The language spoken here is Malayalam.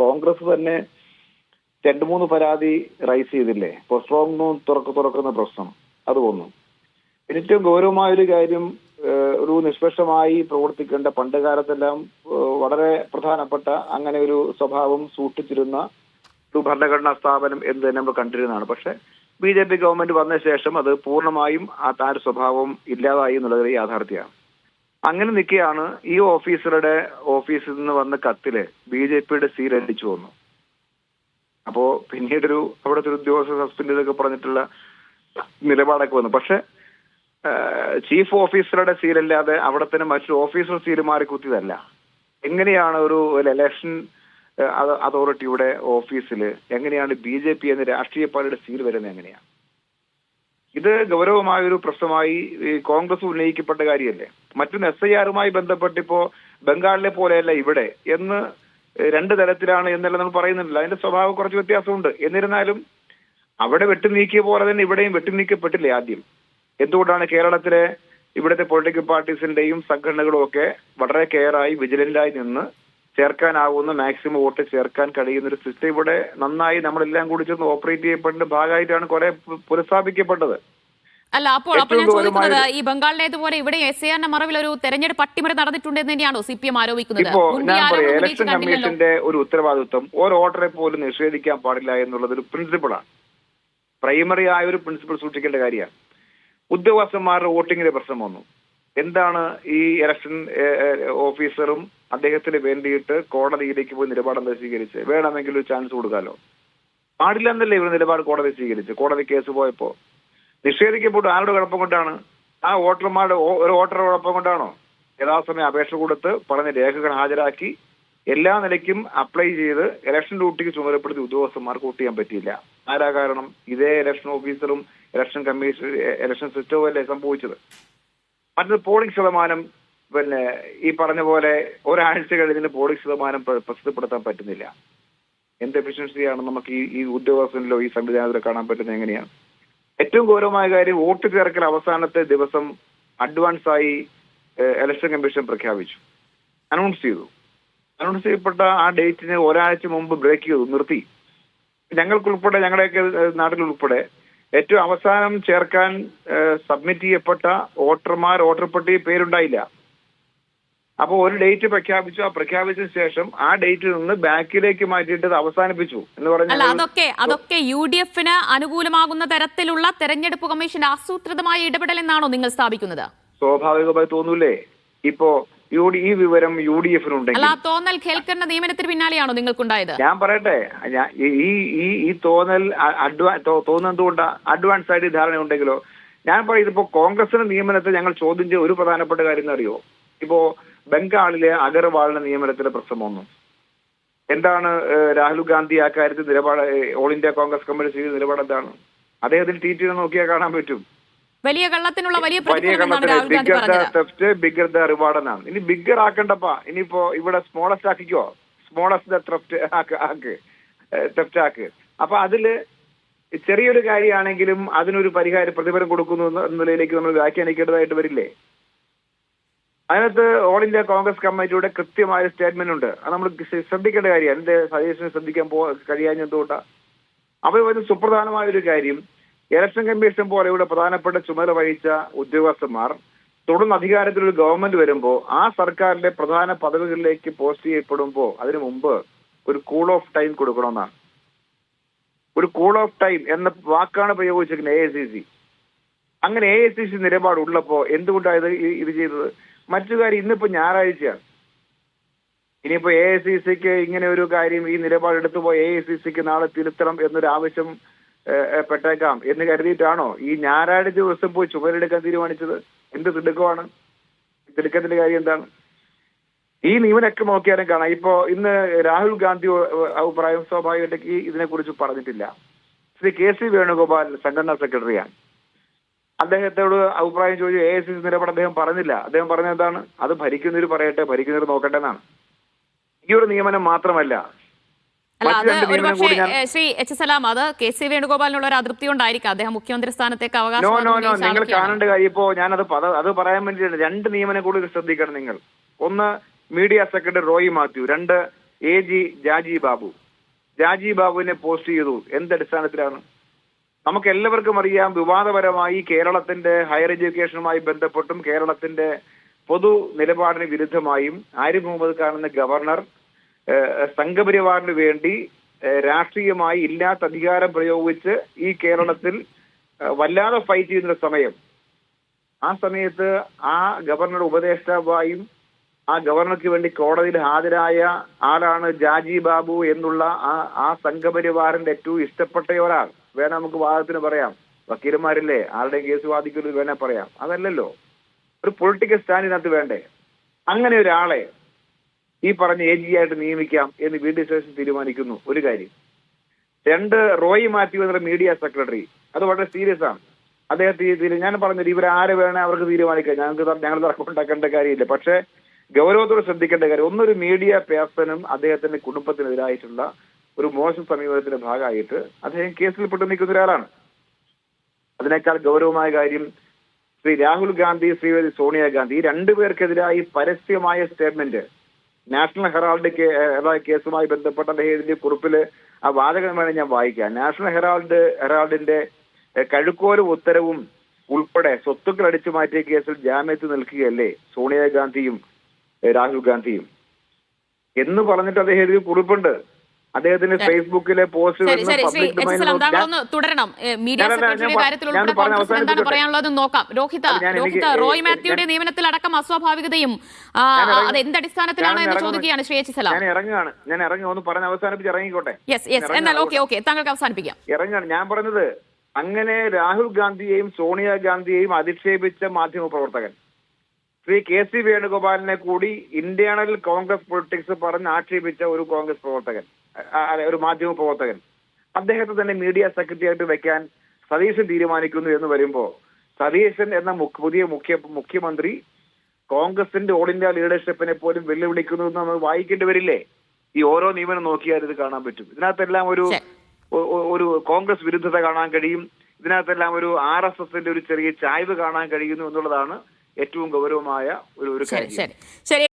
കോൺഗ്രസ് തന്നെ 2-3 പരാതി റൈസ് ചെയ്തില്ലേ? ഇപ്പോൾ സ്ട്രോങ് റൂം തുറക്കുന്ന പ്രശ്നം അത് വന്നു. ഏറ്റവും ഗൗരവമായൊരു കാര്യം, ഒരു നിഷ്പക്ഷമായി പ്രവർത്തിക്കേണ്ട, പണ്ട് കാലത്തെല്ലാം വളരെ പ്രധാനപ്പെട്ട അങ്ങനെ ഒരു സ്വഭാവം സൂക്ഷിച്ചിരുന്ന ഒരു ഭരണഘടനാ സ്ഥാപനം എന്ന് തന്നെ നമ്മൾ കണ്ടിരുന്നതാണ്. പക്ഷെ BJP ഗവൺമെന്റ് വന്ന ശേഷം അത് പൂർണ്ണമായും ആ താര സ്വഭാവം ഇല്ലാതായി എന്നുള്ളത് യാഥാർത്ഥ്യമാണ്. അങ്ങനെ നിൽക്കുകയാണ് ഈ ഓഫീസറുടെ ഓഫീസിൽ നിന്ന് വന്ന കത്തില് BJPയുടെ സീൽ അടിച്ചു വന്നു. അപ്പോ പിന്നീടൊരു അവിടുത്തെ ഒരു ഉദ്യോഗസ്ഥ സസ്പെൻഡ് ചെയ്തൊക്കെ പറഞ്ഞിട്ടുള്ള നിലപാടൊക്കെ വന്നു. പക്ഷെ ചീഫ് ഓഫീസറുടെ സീലല്ലാതെ അവിടെ തന്നെ മറ്റൊരു ഓഫീസർ സീൽ മാറി കുത്തിയതല്ല. എങ്ങനെയാണ് ഒരു ഇലക്ഷൻ അതോറിറ്റിയുടെ ഓഫീസിൽ എങ്ങനെയാണ് BJP എന്ന രാഷ്ട്രീയ പാർട്ടിയുടെ സീൽ വരുന്നത്? എങ്ങനെയാണ്? ഇത് ഗൗരവമായൊരു പ്രശ്നമായി ഈ കോൺഗ്രസ് ഉന്നയിക്കപ്പെട്ട കാര്യമല്ലേ. മറ്റൊന്ന് SIR-മായി ബന്ധപ്പെട്ട് ഇപ്പോ ബംഗാളിലെ പോലെയല്ല ഇവിടെ എന്ന് 2 തരത്തിലാണ് എന്നെല്ലാം നമ്മൾ പറയുന്നില്ല. അതിന്റെ സ്വഭാവം കുറച്ച് വ്യത്യാസമുണ്ട്. എന്നിരുന്നാലും അവിടെ വെട്ടിനീക്കിയ പോലെ തന്നെ ഇവിടെയും വെട്ടിനീക്കപ്പെട്ടില്ലേ ആദ്യം? എന്തുകൊണ്ടാണ് കേരളത്തിലെ ഇവിടുത്തെ പൊളിറ്റിക്കൽ പാർട്ടീസിന്റെയും സംഘടനകളും ഒക്കെ വളരെ കെയറായി വിജിലന്റായി നിന്ന് ചേർക്കാനാവുന്ന മാക്സിമം വോട്ട് ചേർക്കാൻ കഴിയുന്ന ഒരു സിസ്റ്റം ഇവിടെ നന്നായി നമ്മളെല്ലാം കൂടി ചേർന്ന് ഓപ്പറേറ്റ് ചെയ്യപ്പെട്ട ഭാഗമായിട്ടാണ് കുറെ പുനഃസ്ഥാപിക്കപ്പെട്ടത്. അല്ല, അപ്പോൾ ഞാൻ ചോദിക്കുന്നത്, ഈ ബംഗാളിലേതുപോലെ ഇവിടെ SIR-ന്റെ മറവിൽ ഒരു തെരഞ്ഞെടുപ്പ് അട്ടിമറി നടന്നിട്ടുണ്ടെന്ന് തന്നെയാണോ CPM ആരോപിക്കുന്നത്? ഇപ്പോ ഞാൻ പറയാം, ഇലക്ഷൻ കമ്മീഷന്റെ ഒരു ഉത്തരവാദിത്വം ഒരു വോട്ടറെ പോലും നിഷേധിക്കാൻ പാടില്ല എന്നുള്ളത് ഒരു പ്രിൻസിപ്പിളാണ്. പ്രൈമറി ആയ ഒരു പ്രിൻസിപ്പിൾ സൂക്ഷിക്കേണ്ട കാര്യമാണ്. ഉദ്യോഗസ്ഥന്മാരുടെ വോട്ടിങ്ങിന്റെ പ്രശ്നം വന്നു. എന്താണ് ഈ ഇലക്ഷൻ ഓഫീസറും അദ്ദേഹത്തിന് വേണ്ടിയിട്ട് കോടതിയിലേക്ക് പോയി നിലപാടെന്താ സ്വീകരിച്ച്? വേണമെങ്കിൽ ഒരു ചാൻസ് കൊടുക്കാലോ? പാടില്ല എന്നല്ലേ ഇവർ നിലപാട് കോടതി സ്വീകരിച്ച്? കോടതി കേസ് പോയപ്പോ നിഷേധിക്കപ്പെട്ടു. ആരുടെ കുഴപ്പം കൊണ്ടാണ്? ആ വോട്ടർമാരുടെ ഒരു വോട്ടറുടെ കുഴപ്പം കൊണ്ടാണോ? യഥാസമയം അപേക്ഷ കൊടുത്ത് പറഞ്ഞ രേഖകൾ ഹാജരാക്കി എല്ലാ നിലയ്ക്കും അപ്ലൈ ചെയ്ത് ഇലക്ഷൻ ഡ്യൂട്ടിക്ക് ചുമതലപ്പെടുത്തി ഉദ്യോഗസ്ഥന്മാർക്ക് വോട്ട് ചെയ്യാൻ പറ്റിയില്ല. ആരാ കാരണം? ഇതേ ഇലക്ഷൻ ഓഫീസറും ഇലക്ഷൻ കമ്മീഷൻ ഇലക്ഷൻ സിസ്റ്റവും അല്ലേ സംഭവിച്ചത്. മറ്റൊരു പോളിംഗ് ശതമാനം ഈ പറഞ്ഞ പോലെ ഒരാഴ്ച കഴിഞ്ഞതിന് പോളിംഗ് ശതമാനം പ്രസിദ്ധപ്പെടുത്താൻ പറ്റുന്നില്ല. എന്ത് എഫിഷ്യൻസിയാണ് നമുക്ക് ഈ ഉദ്യോഗസ്ഥനിലോ ഈ സംവിധാനത്തിലോ കാണാൻ പറ്റുന്നത്? എങ്ങനെയാണ്? ഏറ്റവും ഗൗരവമായ കാര്യം, വോട്ട് ചേർക്കൽ അവസാനത്തെ ദിവസം അഡ്വാൻസായി ഇലക്ഷൻ കമ്മീഷൻ പ്രഖ്യാപിച്ചു, അനൗൺസ് ചെയ്തു. അനൗൺസ് ചെയ്യപ്പെട്ട ആ ഡേറ്റിന് ഒരാഴ്ച മുമ്പ് ബ്രേക്ക് ചെയ്തു, നിർത്തി. ഞങ്ങൾക്കുൾപ്പെടെ, ഞങ്ങളുടെയൊക്കെ നാട്ടിലുൾപ്പെടെ ഏറ്റവും അവസാനം ചേർക്കാൻ സബ്മിറ്റ് ചെയ്യപ്പെട്ട വോട്ടർ പട്ടികയിൽ പേരുണ്ടായില്ല. അപ്പോൾ ഒരു ഡേറ്റ് പ്രഖ്യാപിച്ചു. ആ പ്രഖ്യാപിച്ചതിന് ശേഷം ആ ഡേറ്റിൽ നിന്ന് ബാക്കിലേക്ക് മാറ്റിയിട്ട് അവസാനിപ്പിച്ചു എന്ന് പറഞ്ഞാൽ അതൊക്കെ UDF-ന് അനുകൂലമാകുന്ന തരത്തിലുള്ള തെരഞ്ഞെടുപ്പ് കമ്മീഷൻ ആസൂത്രിതമായ ഇടപെടൽ എന്നാണോ നിങ്ങൾ സ്ഥാപിക്കുന്നത്? സ്വാഭാവികമായി തോന്നൂലേ? ഇപ്പോ ഈ വിവരം UDF-നുണ്ടെങ്കിൽ തോന്നൽ ഖേൽക്കറിന്റെ നിയമനത്തിന് പിന്നാലെയാണോ നിങ്ങൾക്കുണ്ടായത്? ഞാൻ പറയട്ടെ, ഈ തോന്നൽ തോന്നുന്നതുകൊണ്ട് അഡ്വാൻസ് ആയിട്ട് ധാരണ ഉണ്ടെങ്കിലോ? ഞാൻ പറയുന്നത് ഇപ്പോ കോൺഗ്രസിന്റെ നിയമനത്തെ ഞങ്ങൾ ചോദ്യം ചെയ്ത ഒരു പ്രധാനപ്പെട്ട കാര്യം എന്ന് അറിയോ? ഇപ്പോ ബംഗാളിലെ അഗർവാളിന്റെ നിയമനത്തിലെ പ്രശ്നം വന്നു. എന്താണ് രാഹുൽ ഗാന്ധി ആ കാര്യത്തിൽ നിലപാട്? ഓൾ ഇന്ത്യ കോൺഗ്രസ് കമ്മിറ്റി ചെയ്ത നിലപാട് എന്താണ്? അദ്ദേഹത്തിന് TT നോക്കിയാൽ കാണാൻ പറ്റും. വലിയ കള്ളത്തിനുള്ള ബിഗർ ദ റിവാർഡ് എന്നാണ്. ഇനി ബിഗർ ആക്കണ്ടപ്പാ. ഇനിയിപ്പോ ഇവിടെ സ്മോളസ്റ്റ് ആക്കിക്കോ, സ്മോളസ്റ്റ് തെഫ്റ്റ് ആക്ക്. അപ്പൊ അതില് ചെറിയൊരു കാര്യമാണെങ്കിലും അതിനൊരു പ്രതിഫലം കൊടുക്കുന്നു എന്ന നിലയിലേക്ക് നമ്മൾ വ്യാഖ്യാനിക്കേണ്ടതായിട്ട് വരില്ലേ? അതിനകത്ത് ഓൾ ഇന്ത്യ കോൺഗ്രസ് കമ്മിറ്റിയുടെ കൃത്യമായ സ്റ്റേറ്റ്മെന്റ് ഉണ്ട്. അത് നമ്മൾ ശ്രദ്ധിക്കേണ്ട കാര്യമാണ്. എന്റെ സജഷന് ശ്രദ്ധിക്കാൻ കഴിയാഞ്ഞതുകൊണ്ടാണ്. അവർ ഒരു സുപ്രധാനമായ ഒരു കാര്യം, ഇലക്ഷൻ കമ്മീഷൻ പോലെയുള്ള പ്രധാനപ്പെട്ട ചുമതല വഹിച്ച ഉദ്യോഗസ്ഥന്മാർ തുടർന്ന് അധികാരത്തിലൊരു ഗവൺമെന്റ് വരുമ്പോൾ ആ സർക്കാരിന്റെ പ്രധാന പദവികളിലേക്ക് പോസ്റ്റ് ചെയ്യപ്പെടുമ്പോൾ അതിനു മുമ്പ് ഒരു കൂൾ ഓഫ് ടൈം കൊടുക്കണമെന്നാണ്. ഒരു കൂൾ ഓഫ് ടൈം എന്ന വാക്കാണ് പ്രയോഗിച്ചിരിക്കുന്നത് AICC. അങ്ങനെ AICC നിലപാടുള്ളപ്പോ എന്തുകൊണ്ടാണ് ഇത് ചെയ്തത്? മറ്റു കാര്യം, ഇന്നിപ്പോ ഞായറാഴ്ചയാണ്. ഇനിയിപ്പോ AICC-ക്ക് ഇങ്ങനെ ഒരു കാര്യം, ഈ നിലപാട് എടുത്തുപോയി AICC-ക്ക് നാളെ തിരുത്തണം എന്നൊരു ആവശ്യം പെട്ടേക്കാം എന്ന് കരുതിയിട്ടാണോ ഈ ഞായറാഴ്ച ദിവസം പോയി ചുമതലയെടുക്കാൻ തീരുമാനിച്ചത്? എന്ത് തിടുക്കമാണ്? തിടുക്കത്തിന്റെ കാര്യം എന്താണ്? ഈ നിയമനൊക്കെ നോക്കിയാലും കാണാം. ഇപ്പോ ഇന്ന് രാഹുൽ ഗാന്ധി അഭിപ്രായം സ്വാഭാവികമായിട്ട് ഇതിനെക്കുറിച്ച് പറഞ്ഞിട്ടില്ല. ശ്രീ KC വേണുഗോപാൽ സംഘടനാ സെക്രട്ടറിയാണ്. അദ്ദേഹത്തോട് അഭിപ്രായം ചോദിച്ചു. AICC നിലപാട് അദ്ദേഹം പറഞ്ഞില്ല. അദ്ദേഹം പറഞ്ഞ എന്താണ്? അത് ഭരിക്കുന്നവർ പറയട്ടെ, ഭരിക്കുന്നവർ നോക്കട്ടെ എന്നാണ്. ഈ ഒരു നിയമനം മാത്രമല്ല, ശ്രീ H. സലാം, അത് KC വേണുഗോപാലിനുള്ള ഒരു അതൃപ്തി കൊണ്ടായിരിക്കും അദ്ദേഹം മുഖ്യമന്ത്രി സ്ഥാനത്തേക്ക് അവകാശം. നിങ്ങൾ കാണേണ്ട കാര്യം, ഇപ്പോ ഞാനത് പറയാൻ വേണ്ടിയിട്ടുണ്ട്. 2 നിയമനം കൂടുതൽ ശ്രദ്ധിക്കണം നിങ്ങൾ. ഒന്ന്, മീഡിയ സെക്രട്ടറി റോയി മാത്യു. 2, ജാജി ബാബുവിനെ പോസ്റ്റ് ചെയ്തു. എന്തടിസ്ഥാനത്തിലാണ്? നമുക്ക് എല്ലാവർക്കും അറിയാം, വിവാദപരമായി കേരളത്തിന്റെ ഹയർ എഡ്യൂക്കേഷനുമായി ബന്ധപ്പെട്ടും കേരളത്തിന്റെ പൊതു നിലപാടിന് വിരുദ്ധമായും ആരിഫ് മുഹമ്മദ് ഖാൻ എന്ന ഗവർണർ സംഘപരിവാറിന് വേണ്ടി രാഷ്ട്രീയമായി ഇല്ലാത്ത അധികാരം പ്രയോഗിച്ച് ഈ കേരളത്തിൽ വല്ലാതെ ഫൈറ്റ് ചെയ്യുന്ന സമയം, ആ സമയത്ത് ആ ഗവർണറുടെ ഉപദേഷ്ടാവായും ആ ഗവർണർക്ക് വേണ്ടി കോടതിയിൽ ഹാജരായ ആളാണ് ജാജി ബാബു എന്നുള്ള ആ സംഘപരിവാറിന്റെ ഏറ്റവും ഇഷ്ടപ്പെട്ട ഒരാൾ. വേണം നമുക്ക് വാദത്തിന് പറയാം, വക്കീലന്മാരില്ലേ, ആരുടെയും കേസ് വാദിക്കുന്നത് വേണേ പറയാം. അതല്ലല്ലോ, ഒരു പൊളിറ്റിക്കൽ സ്റ്റാൻഡിനകത്ത് വേണ്ടേ? അങ്ങനെ ഒരാളെ ഈ പറഞ്ഞ AG ആയിട്ട് നിയമിക്കാം എന്ന് VD സതീശൻ തീരുമാനിക്കുന്നു. ഒരു കാര്യം. 2, റോയി മാത്യു എന്ന മീഡിയ സെക്രട്ടറി, അത് വളരെ സീരിയസ് ആണ്. അദ്ദേഹത്തെ ഞാൻ പറഞ്ഞത് ഇവരാരെ വേണേ അവർക്ക് തീരുമാനിക്കാം, ഞങ്ങൾ തർക്കമുണ്ടാക്കേണ്ട കാര്യമില്ല. പക്ഷെ ഗൗരവത്തോടെ ശ്രദ്ധിക്കേണ്ട കാര്യം, ഒന്നൊരു മീഡിയ പേഴ്സണും അദ്ദേഹത്തിന്റെ കുടുംബത്തിനെതിരായിട്ടുള്ള ഒരു മോശം സമീപനത്തിന്റെ ഭാഗമായിട്ട് അദ്ദേഹം കേസിൽ പെട്ടു നിൽക്കുന്ന ഒരാളാണ്. അതിനേക്കാൾ ഗൗരവമായ കാര്യം, ശ്രീ രാഹുൽ ഗാന്ധി, ശ്രീമതി സോണിയാഗാന്ധി, ഈ രണ്ടുപേർക്കെതിരായി പരസ്യമായ സ്റ്റേറ്റ്മെന്റ് നാഷണൽ ഹെറാൾഡ് കേസുമായി ബന്ധപ്പെട്ട അദ്ദേഹത്തിന്റെ കുറിപ്പില് ആ വാചകം വേണം ഞാൻ വായിക്കാം. നാഷണൽ ഹെറാൾഡിന്റെ കഴുക്കോലും ഉത്തരവും ഉൾപ്പെടെ സ്വത്തുക്കൾ അടിച്ചു മാറ്റിയ കേസിൽ ജാമ്യത്തിൽ നിൽക്കുകയല്ലേ സോണിയാഗാന്ധിയും രാഹുൽ ഗാന്ധിയും എന്ന് പറഞ്ഞിട്ട് അദ്ദേഹം എഴുതിയ കുറിപ്പുണ്ട്. അദ്ദേഹത്തിന്റെ ഫേസ്ബുക്കിലെ പോസ്റ്റ് തുടരണം. മീഡിയ സെക്രട്ടറിയുടെ കാര്യത്തിൽ ഉൾപ്പെടെ കോൺഗ്രസിന് എന്താണ് പറയാനുള്ളത് നോക്കാം. രോഹിത്, റോയ് മാത്യുയുടെ നിയമനത്തിൽ അടക്കം അസ്വാഭാവികതയും അത് എന്തടിസ്ഥാനത്തിലാണ് എന്ന് ചോദിക്കുകയാണ് ശ്രീ എച്ച് സലാം. ഞാൻ ഇറങ്ങി ഒന്ന് പറഞ്ഞ് അവസാനിപ്പിച്ച് ഇറങ്ങിക്കോട്ടെ. എന്നാൽ ഓക്കെ താങ്കൾക്ക് അവസാനിപ്പിക്കാം. ഇറങ്ങാണ് ഞാൻ പറഞ്ഞത്. അങ്ങനെ രാഹുൽ ഗാന്ധിയെയും സോണിയാഗാന്ധിയെയും അധിക്ഷേപിച്ച മാധ്യമ പ്രവർത്തകൻ ശ്രീ KC വേണുഗോപാലിനെ കൂടി ഇന്റേണൽ കോൺഗ്രസ് പൊളിറ്റിക്സ് പറഞ്ഞ് ആക്ഷേപിച്ച ഒരു കോൺഗ്രസ് പ്രവർത്തകൻ, ഒരു മാധ്യമ പ്രവർത്തകൻ, അദ്ദേഹത്തെ തന്നെ മീഡിയ സെക്രട്ടറി ആയിട്ട് വെക്കാൻ സതീശൻ തീരുമാനിക്കുന്നു എന്ന് വരുമ്പോ, സതീശൻ എന്ന പുതിയ മുഖ്യമന്ത്രി കോൺഗ്രസിന്റെ ഓൾ ഇന്ത്യ ലീഡർഷിപ്പിനെ പോലും വെല്ലുവിളിക്കുന്നു എന്ന് നമ്മൾ വായിക്കേണ്ടി വരില്ലേ? ഈ ഓരോ നിയമനം നോക്കിയാൽ ഇത് കാണാൻ പറ്റും. ഇതിനകത്തെല്ലാം ഒരു കോൺഗ്രസ് വിരുദ്ധത കാണാൻ കഴിയും. ഇതിനകത്തെല്ലാം ഒരു RSSന്റെ ഒരു ചെറിയ ചായ്വ് കാണാൻ കഴിയുന്നു എന്നുള്ളതാണ് ഏറ്റവും ഗൗരവമായ ഒരു കാര്യം. ശരി.